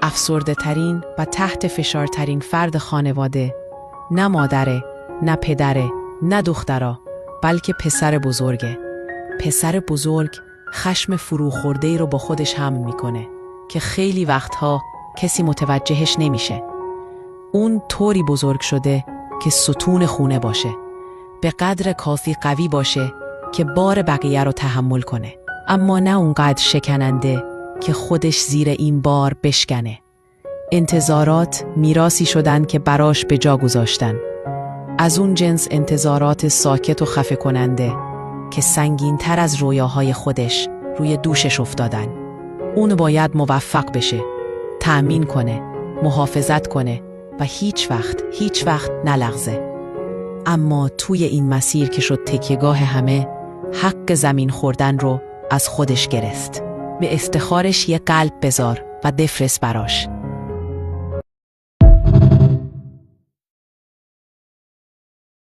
افسرده ترین و تحت فشارترین فرد خانواده، نه مادره، نه پدره، نه دخترا، بلکه پسر بزرگه. پسر بزرگ خشم فروخورده‌ای رو با خودش حمل میکنه که خیلی وقتها کسی متوجهش نمیشه. اون طوری بزرگ شده که ستون خونه باشه، به قدر کافی قوی باشه که بار بقیه رو تحمل کنه، اما نه اونقدر شکننده که خودش زیر این بار بشکنه. انتظارات میراثی شدن که براش به جا گذاشتن. از اون جنس انتظارات ساکت و خفه کننده که سنگین تر از رویاهای خودش روی دوشش افتادن. اون باید موفق بشه، تأمین کنه، محافظت کنه و هیچ وقت نلغزه. اما توی این مسیر که شد تکیهگاه همه، حق زمین خوردن رو از خودش گرفت. به افتخارش یه قلب بذار و بفرست براش.